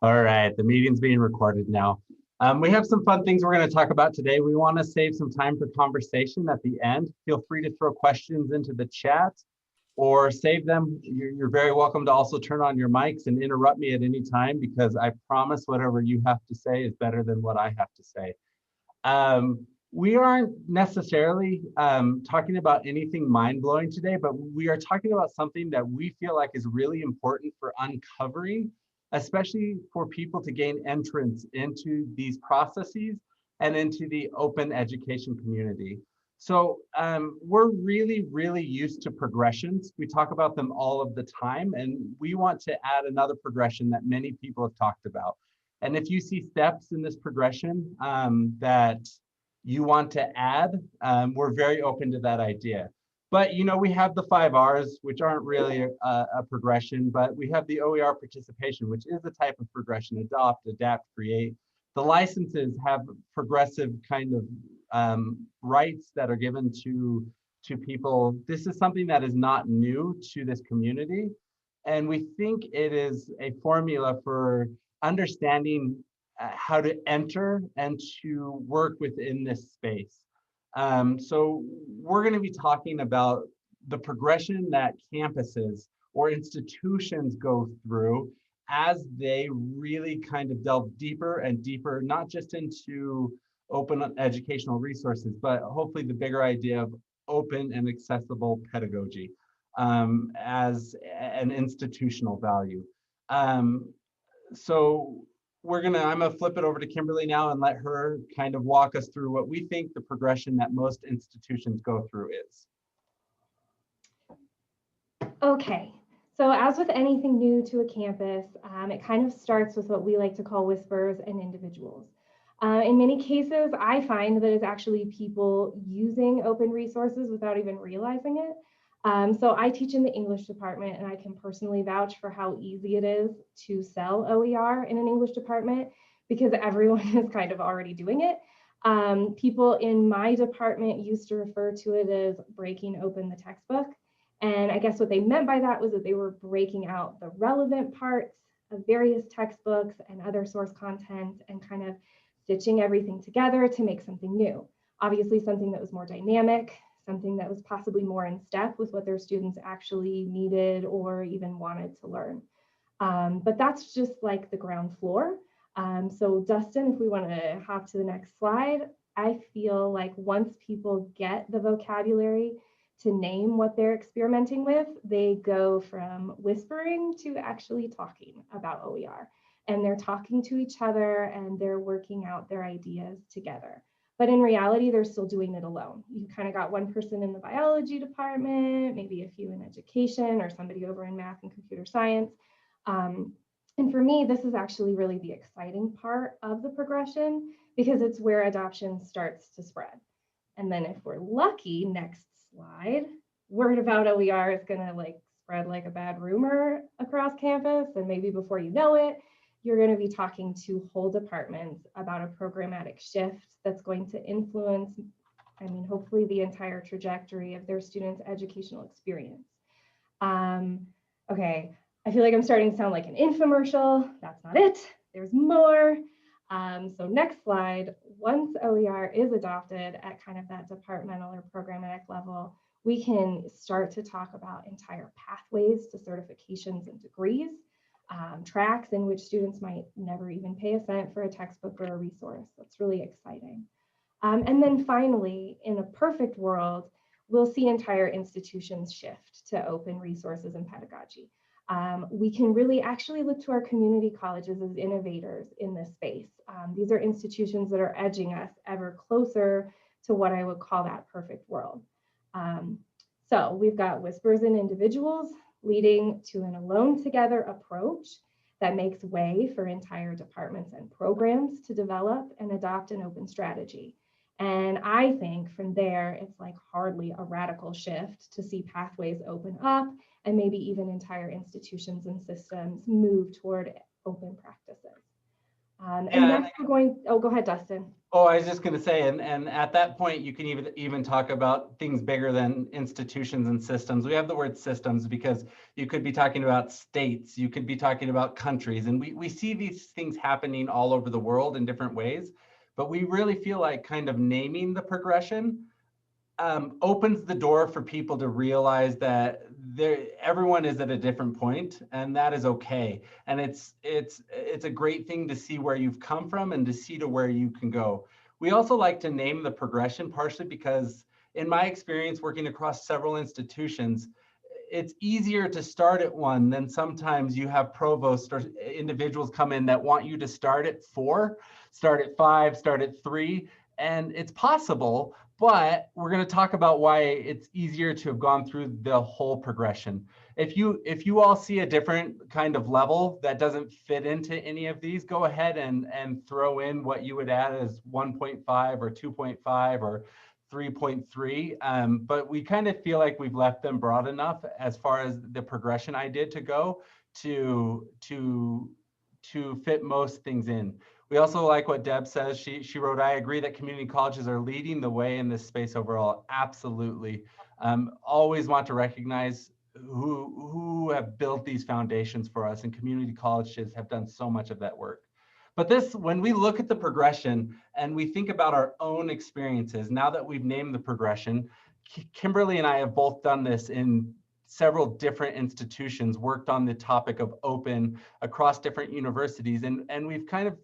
All right, the meeting's being recorded now. We have some fun things we're going to talk about today. We want to save some time for conversation at the end. Feel free to throw questions into the chat or save them. You're very welcome to also turn on your mics and interrupt me at any time, because I promise whatever you have to say is better than what I have to say. We aren't necessarily talking about anything mind-blowing today, but we are talking about something that we feel like is really important for uncovering, especially for people to gain entrance into these processes and into the open education community. So we're really used to progressions. We talk about them all of the time, and we want to add another progression that many people have talked about. And if you see steps in this progression that you want to add, we're very open to that idea. But we have the 5 R's, which aren't really a progression, but we have the OER participation, which is a type of progression: adopt, adapt, create. The licenses have progressive kind of rights that are given to people. This is something that is not new to this community. And we think it is a formula for understanding how to enter and to work within this space. So we're going to be talking about the progression that campuses or institutions go through as they really kind of delve deeper and deeper, not just into open educational resources, but hopefully the bigger idea of open and accessible pedagogy as an institutional value. So I'm gonna flip it over to Kimberly now and let her kind of walk us through what we think the progression that most institutions go through is. Okay, so as with anything new to a campus, it kind of starts with what we like to call whispers and individuals. In many cases, I find that it's actually people using open resources without even realizing it. So I teach in the English department, and I can personally vouch for how easy it is to sell OER in an English department because everyone is kind of already doing it. People in my department used to refer to it as breaking open the textbook. And I guess what they meant by that was that they were breaking out the relevant parts of various textbooks and other source content and kind of stitching everything together to make something new. Obviously, something that was more dynamic, something that was possibly more in step with what their students actually needed or even wanted to learn. But that's just like the ground floor. So Dustin, if we want to hop to the next slide, I feel like once people get the vocabulary to name what they're experimenting with, they go from whispering to actually talking about OER. And they're talking to each other and they're working out their ideas together. But in reality, they're still doing it alone. You kind of got one person in the biology department, maybe a few in education, or somebody over in math and computer science. And for me, this is actually really the exciting part of the progression because it's where adoption starts to spread. And then if we're lucky, next slide, word about OER is going to spread like a bad rumor across campus. And maybe before you know it, you're going to be talking to whole departments about a programmatic shift that's going to influence, hopefully the entire trajectory of their students' educational experience. Okay, I feel like I'm starting to sound like an infomercial. That's not it. There's more. So next slide, once OER is adopted at kind of that departmental or programmatic level, we can start to talk about entire pathways to certifications and degrees, tracks in which students might never even pay a cent for a textbook or a resource. That's really exciting. And then finally, in a perfect world, we'll see entire institutions shift to open resources and pedagogy. We can really actually look to our community colleges as innovators in this space. These are institutions that are edging us ever closer to what I would call that perfect world. So we've got whispers and individuals leading to an alone together approach that makes way for entire departments and programs to develop and adopt an open strategy. And I think from there, it's like hardly a radical shift to see pathways open up and maybe even entire institutions and systems move toward open practices. And next we're going, oh, go ahead, Dustin. Oh, I was just going to say, and at that point, you can even talk about things bigger than institutions and systems. We have the word systems because you could be talking about states, you could be talking about countries, and we see these things happening all over the world in different ways, but we really feel like kind of naming the progression opens the door for people to realize that everyone is at a different point, and that is okay. And it's a great thing to see where you've come from and to see to where you can go. We also like to name the progression partially because in my experience working across several institutions, it's easier to start at one than sometimes you have provosts or individuals come in that want you to start at 4, start at 5, start at 3, and it's possible, but we're going to talk about why it's easier to have gone through the whole progression. If you all see a different kind of level that doesn't fit into any of these, go ahead and throw in what you would add as 1.5 or 2.5 or 3.3, but we kind of feel like we've left them broad enough as far as the progression I did to go to fit most things in. We also like what Deb says. She wrote, I agree that community colleges are leading the way in this space overall. Absolutely. Always want to recognize who have built these foundations for us, and community colleges have done so much of that work. But when we look at the progression and we think about our own experiences, now that we've named the progression, Kimberly and I have both done this in several different institutions, worked on the topic of open across different universities. And we've kind of,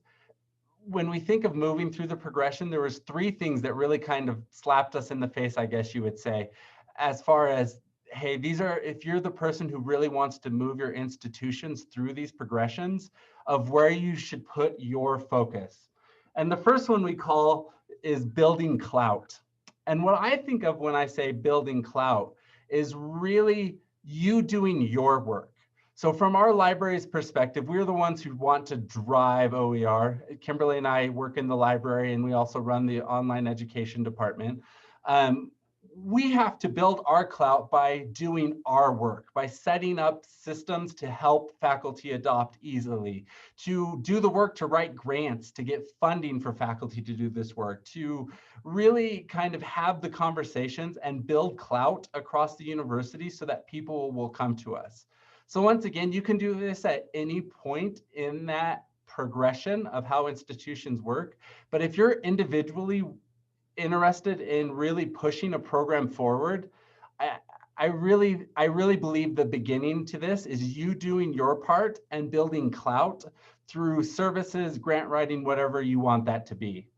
when we think of moving through the progression, there was 3 things that really kind of slapped us in the face, I guess you would say, as far as, hey, if you're the person who really wants to move your institutions through these progressions of where you should put your focus. And the first one we call is building clout. And what I think of when I say building clout is really you doing your work. So from our library's perspective, we're the ones who want to drive OER. Kimberly and I work in the library, and we also run the online education department. We have to build our clout by doing our work, by setting up systems to help faculty adopt easily, to do the work to write grants, to get funding for faculty to do this work, to really kind of have the conversations and build clout across the university so that people will come to us. So once again, you can do this at any point in that progression of how institutions work. But if you're individually interested in really pushing a program forward, I really believe the beginning to this is you doing your part and building clout through services, grant writing, whatever you want that to be.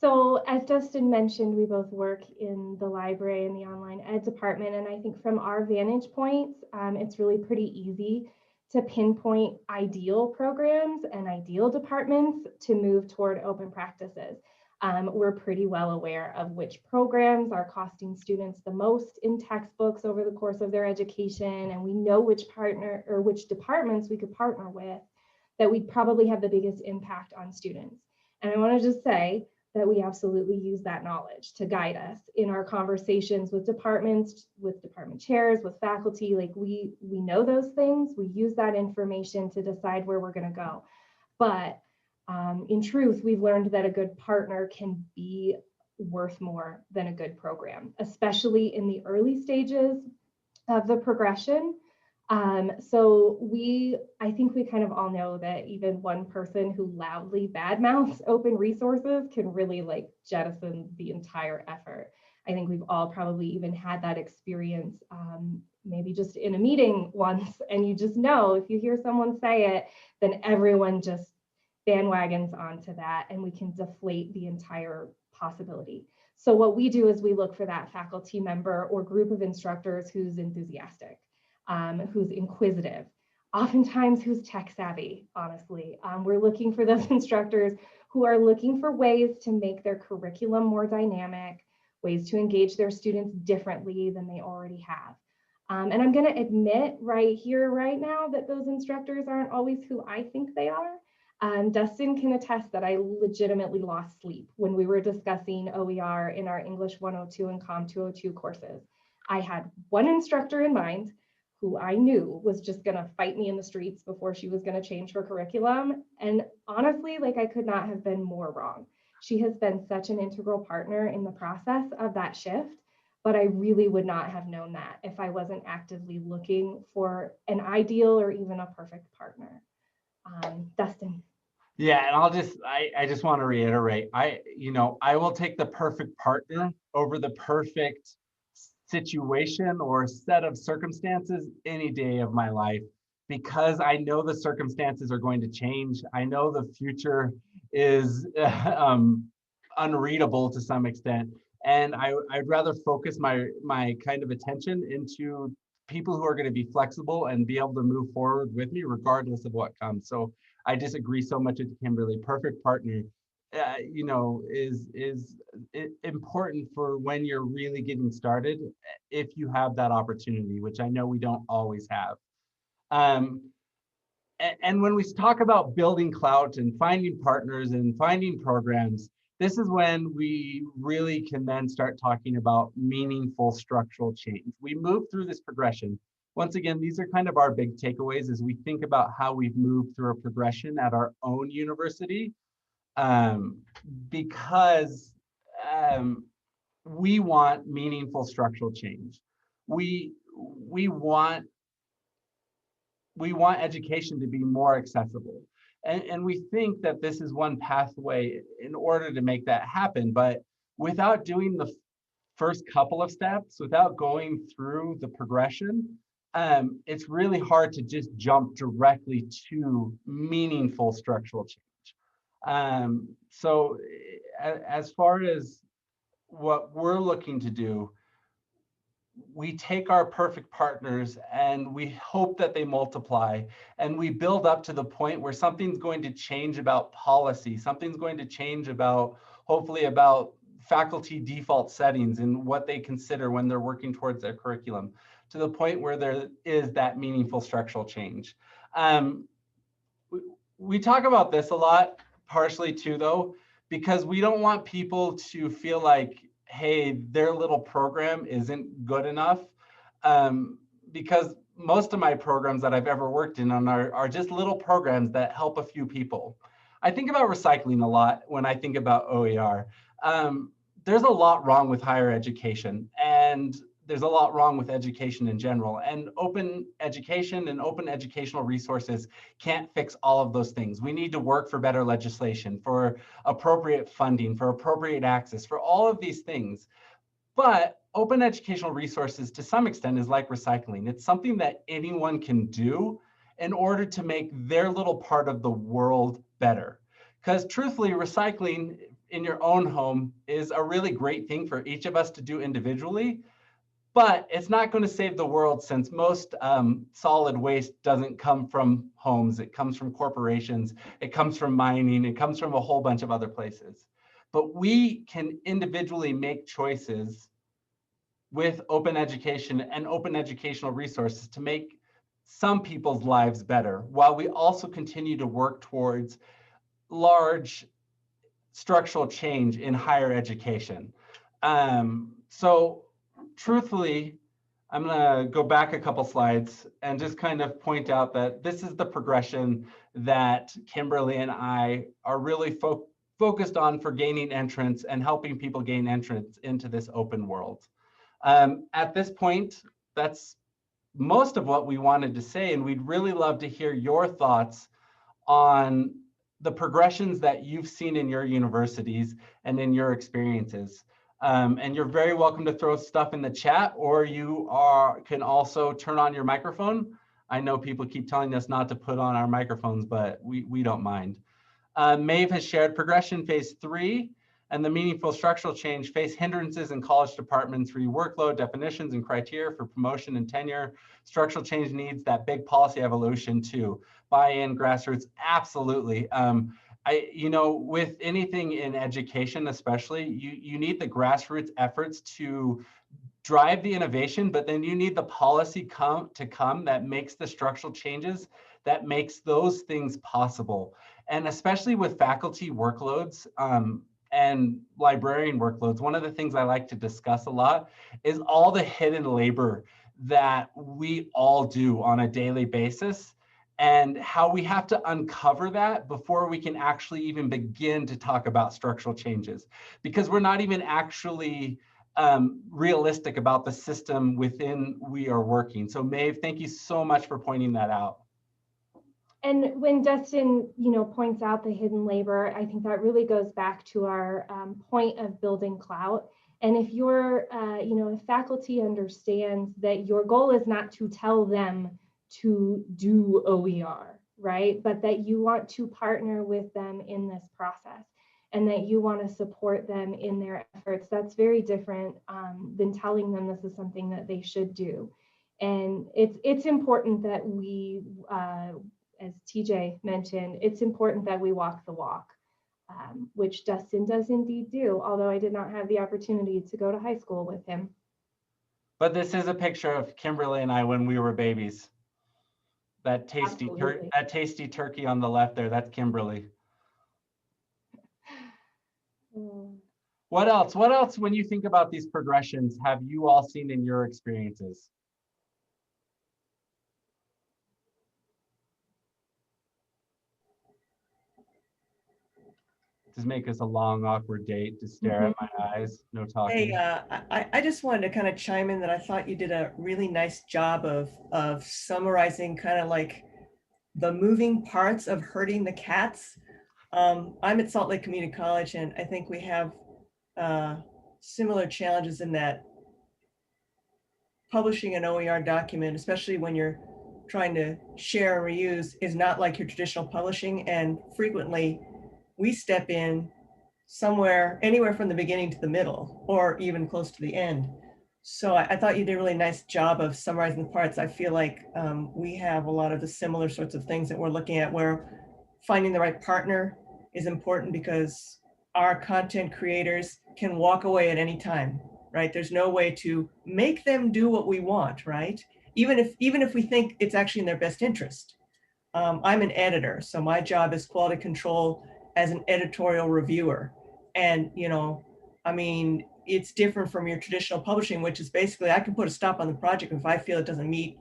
So as Dustin mentioned, we both work in the library and the online ed department. And I think from our vantage points, it's really pretty easy to pinpoint ideal programs and ideal departments to move toward open practices. We're pretty well aware of which programs are costing students the most in textbooks over the course of their education. And we know which partner or which departments we could partner with that we'd probably have the biggest impact on students. And I want to just say, that we absolutely use that knowledge to guide us in our conversations with departments, with department chairs, with faculty. Like we know those things, we use that information to decide where we're going to go. But in truth, we've learned that a good partner can be worth more than a good program, especially in the early stages of the progression. So I think we kind of all know that even one person who loudly badmouths open resources can really like jettison the entire effort. I think we've all probably even had that experience, maybe just in a meeting once, and you just know if you hear someone say it, then everyone just bandwagons onto that and we can deflate the entire possibility. So what we do is we look for that faculty member or group of instructors who's enthusiastic. Who's inquisitive, oftentimes who's tech savvy, honestly. We're looking for those instructors who are looking for ways to make their curriculum more dynamic, ways to engage their students differently than they already have. And I'm going to admit right here, right now, that those instructors aren't always who I think they are. Dustin can attest that I legitimately lost sleep when we were discussing OER in our English 102 and Com 202 courses. I had one instructor in mind who I knew was just going to fight me in the streets before she was going to change her curriculum. And honestly, like, I could not have been more wrong. She has been such an integral partner in the process of that shift, but I really would not have known that if I wasn't actively looking for an ideal or even a perfect partner. Dustin. Yeah, and I just want to reiterate, I will take the perfect partner over the perfect situation or set of circumstances any day of my life, because I know the circumstances are going to change. I know the future is unreadable to some extent, and I'd rather focus my kind of attention into people who are going to be flexible and be able to move forward with me regardless of what comes. So I disagree so much with Kimberly. Perfect partner, is important for when you're really getting started, if you have that opportunity, which I know we don't always have. And when we talk about building clout and finding partners and finding programs, this is when we really can then start talking about meaningful structural change. We move through this progression. Once again, these are kind of our big takeaways as we think about how we've moved through a progression at our own university, because we want meaningful structural change. We want education to be more accessible. And we think that this is one pathway in order to make that happen. But without doing the first couple of steps, without going through the progression, it's really hard to just jump directly to meaningful structural change. So as far as what we're looking to do, we take our perfect partners and we hope that they multiply, and we build up to the point where something's going to change about policy, something's going to change about, hopefully, about faculty default settings and what they consider when they're working towards their curriculum, to the point where there is that meaningful structural change. We talk about this a lot, partially too, though, because we don't want people to feel like, hey, their little program isn't good enough, because most of my programs that I've ever worked in are just little programs that help a few people. I think about recycling a lot when I think about OER. There's a lot wrong with higher education, and there's a lot wrong with education in general. And open education and open educational resources can't fix all of those things. We need to work for better legislation, for appropriate funding, for appropriate access, for all of these things. But open educational resources, to some extent, is like recycling. It's something that anyone can do in order to make their little part of the world better. Because truthfully, recycling in your own home is a really great thing for each of us to do individually, but it's not going to save the world, since most solid waste doesn't come from homes. It comes from corporations, it comes from mining, it comes from a whole bunch of other places. But we can individually make choices with open education and open educational resources to make some people's lives better, while we also continue to work towards large structural change in higher education. So truthfully, I'm going to go back a couple slides and just kind of point out that this is the progression that Kimberly and I are really focused on for gaining entrance and helping people gain entrance into this open world. At this point, that's most of what we wanted to say, and we'd really love to hear your thoughts on the progressions that you've seen in your universities and in your experiences. And you're very welcome to throw stuff in the chat, or you can also turn on your microphone. I know people keep telling us not to put on our microphones, but we don't mind. Maeve has shared progression phase 3 and the meaningful structural change face hindrances in college departments, workload, definitions, and criteria for promotion and tenure. Structural change needs that big policy evolution too. Buy-in, grassroots, absolutely. With anything in education, especially, you need the grassroots efforts to drive the innovation, but then you need the policy to come that makes the structural changes, that makes those things possible. And especially with faculty workloads and librarian workloads, one of the things I like to discuss a lot is all the hidden labor that we all do on a daily basis, and how we have to uncover that before we can actually even begin to talk about structural changes, because we're not even actually realistic about the system within we are working. So Maeve, thank you so much for pointing that out. And when Dustin, points out the hidden labor, I think that really goes back to our point of building clout. And if your, if faculty understands that your goal is not to tell them to do OER, right? But that you want to partner with them in this process and that you want to support them in their efforts, that's very different than telling them this is something that they should do. And it's important that we, as TJ mentioned, it's important that we walk the walk, which Dustin does indeed do, although I did not have the opportunity to go to high school with him. But this is a picture of Kimberly and I when we were babies. That tasty turkey on the left there, that's Kimberly. What else? What else, when you think about these progressions, have you all seen in your experiences? Just make us a long, awkward date to stare at my eyes, no talking. Hey, I just wanted to kind of chime in that I thought you did a really nice job of summarizing kind of like the moving parts of herding the cats. I'm at Salt Lake Community College, and I think we have similar challenges in that publishing an OER document, especially when you're trying to share or reuse, is not like your traditional publishing. And frequently we step in anywhere from the beginning to the middle, or even close to the end. So I thought you did a really nice job of summarizing the parts. I feel like we have a lot of the similar sorts of things that we're looking at, where finding the right partner is important because our content creators can walk away at any time, right? There's no way to make them do what we want, right? Even if we think it's actually in their best interest. I'm an editor, so my job is quality control as an editorial reviewer. And, it's different from your traditional publishing, which is basically, I can put a stop on the project if I feel it doesn't meet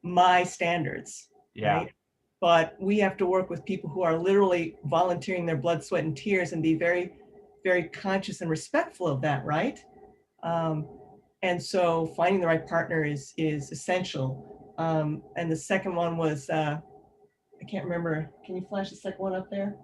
my standards, right? But we have to work with people who are literally volunteering their blood, sweat, and tears and be very, very conscious and respectful of that, right? And so finding the right partner is essential. And the second one was, I can't remember, can you flash the second one up there?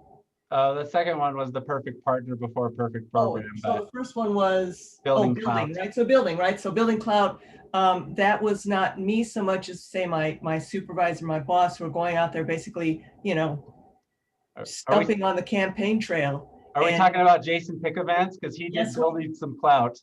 The second one was the perfect partner before perfect program. So the first one was building, right? So building, right? So building cloud, that was not me so much as say my supervisor, my boss, who were going out there basically, stumping on the campaign trail. Are we talking about Jason Pick events? Because he did building some clout.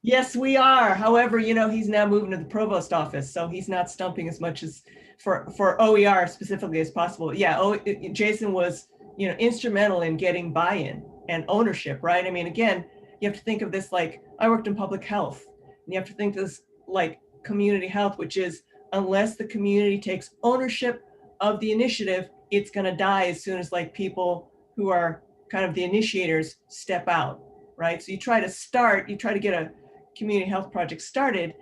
Yes, we are. However, he's now moving to the provost office, so he's not stumping as much as for OER specifically as possible. Yeah, Jason was instrumental in getting buy-in and ownership, right? I mean, again, you have to think of this like, I worked in public health, and you have to think this like community health, which is unless the community takes ownership of the initiative, it's going to die as soon as like people who are kind of the initiators step out, right? So you try to get a community health project started,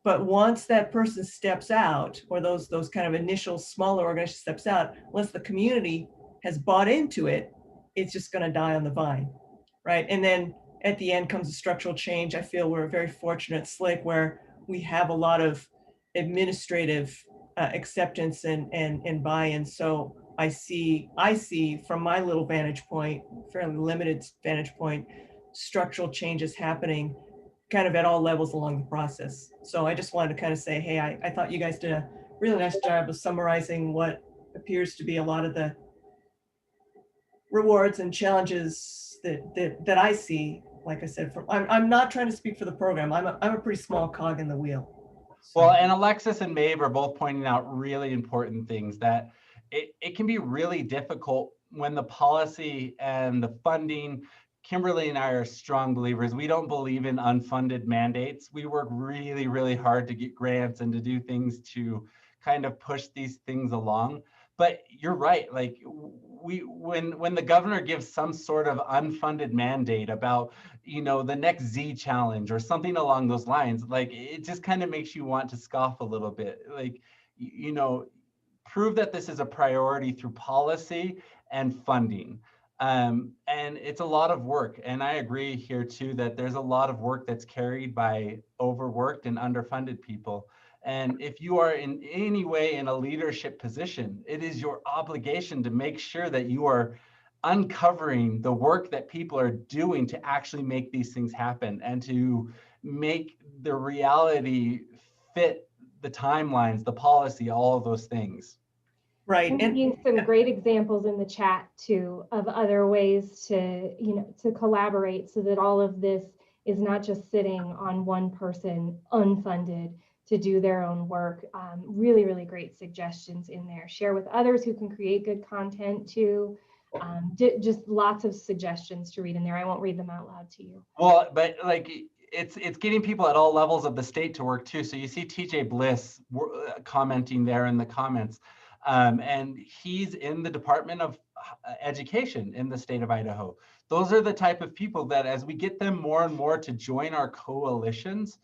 but once that person steps out, or those kind of initial smaller organization steps out, unless the community has bought into it, it's just going to die on the vine, right? And then at the end comes a structural change. I feel we're very fortunate at SLIC where we have a lot of administrative acceptance and buy-in. So I see from my little vantage point, fairly limited vantage point, structural changes happening kind of at all levels along the process. So I just wanted to kind of say, hey, I thought you guys did a really nice job of summarizing what appears to be a lot of the rewards and challenges that I see. Like I said, I'm not trying to speak for the program. I'm a pretty small cog in the wheel. So. Well, and Alexis and Maeve are both pointing out really important things, that it can be really difficult when the policy and the funding. Kimberly and I are strong believers. We don't believe in unfunded mandates. We work really, really hard to get grants and to do things to kind of push these things along. But you're right, like when the governor gives some sort of unfunded mandate about, you know, the next Z challenge or something along those lines, like it just kind of makes you want to scoff a little bit. Like, you know, prove that this is a priority through policy and funding. And it's a lot of work. And I agree here too, that there's a lot of work that's carried by overworked and underfunded people. And if you are in any way in a leadership position, it is your obligation to make sure that you are uncovering the work that people are doing to actually make these things happen and to make the reality fit the timelines, the policy, all of those things. Right. I'm And seeing some great examples in the chat too of other ways to, you know, to collaborate so that all of this is not just sitting on one person unfunded to do their own work. Really, really great suggestions in there. Share with others who can create good content too. Just lots of suggestions to read in there. I won't read them out loud to you. Well, but like it's getting people at all levels of the state to work too. So you see TJ Bliss commenting there in the comments. And he's in the Department of Education in the state of Idaho. Those are the type of people that as we get them more and more to join our coalitions,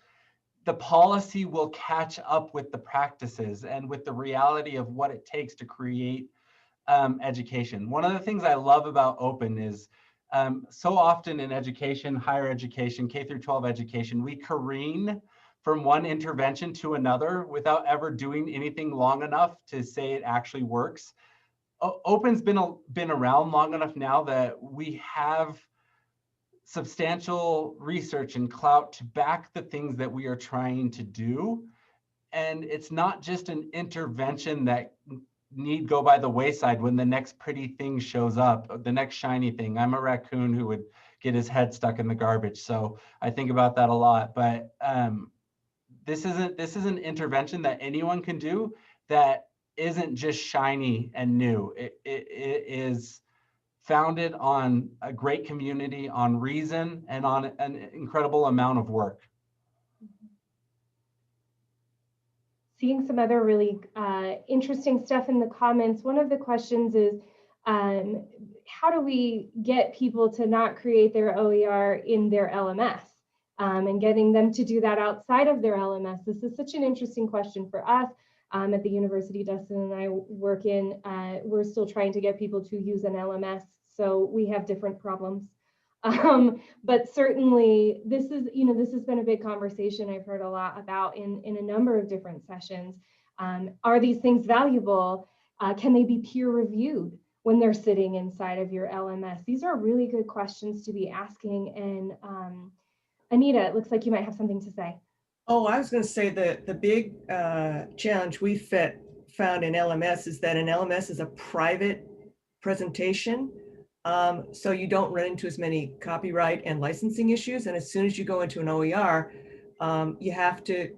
the policy will catch up with the practices and with the reality of what it takes to create education. One of the things I love about open is so often in education, higher education, K through 12 education, we careen from one intervention to another without ever doing anything long enough to say it actually works. Open's been around long enough now that we have substantial research and clout to back the things that we are trying to do. And it's not just an intervention that need go by the wayside when the next pretty thing shows up, the next shiny thing. I'm a raccoon who would get his head stuck in the garbage, so I think about that a lot. But this is an intervention that anyone can do that isn't just shiny and new. It is founded on a great community, on reason, and on an incredible amount of work. Seeing some other really interesting stuff in the comments. One of the questions is, how do we get people to not create their OER in their LMS and getting them to do that outside of their LMS? This is such an interesting question for us. At the university Dustin and I work in, we're still trying to get people to use an LMS, so we have different problems. But certainly this is, you know, this has been a big conversation I've heard a lot about in a number of different sessions. Are these things valuable? Can they be peer reviewed when they're sitting inside of your LMS? These are really good questions to be asking. And Anita, it looks like you might have something to say. oh, I was going to say the big challenge we found in LMS is that an LMS is a private presentation. So you don't run into as many copyright and licensing issues. And as soon as you go into an OER, you have to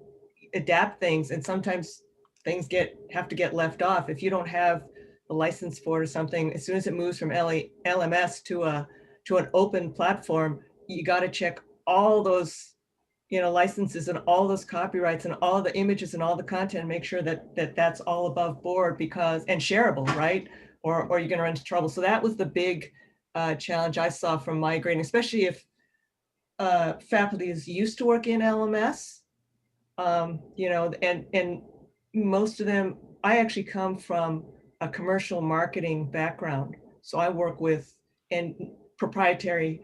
adapt things. And sometimes things have to get left off. If you don't have the license for it or something, as soon as it moves from LMS to an open platform, you got to check all those, you know, licenses and all those copyrights and all the images and all the content, make sure that that's all above board and shareable, right? Or you're going to run into trouble. So that was the big challenge I saw from migrating, especially if faculty is used to work in LMS, you know, and most of them, I actually come from a commercial marketing background. So I work with proprietary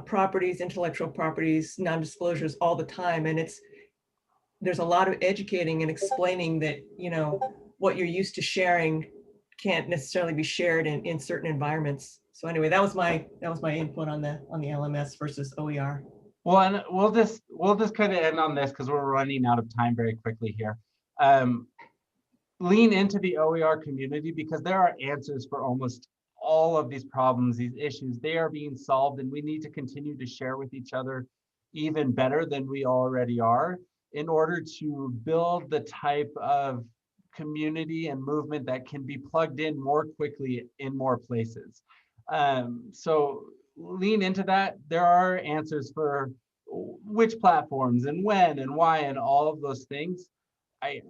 properties, intellectual properties, non-disclosures all the time. And there's a lot of educating and explaining that, you know, what you're used to sharing can't necessarily be shared in certain environments. So anyway, that was my input on the LMS versus OER. Well, and we'll just kind of end on this because we're running out of time very quickly here. Lean into the OER community because there are answers for almost all of these problems, these issues. They are being solved, and we need to continue to share with each other even better than we already are in order to build the type of community and movement that can be plugged in more quickly in more places. So lean into that. There are answers for which platforms and when and why and all of those things. I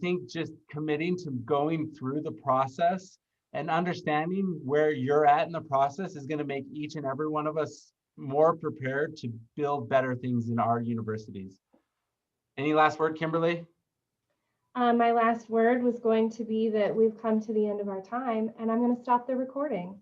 think just committing to going through the process and understanding where you're at in the process is going to make each and every one of us more prepared to build better things in our universities. Any last word, Kimberly? My last word was going to be that we've come to the end of our time, and I'm going to stop the recording.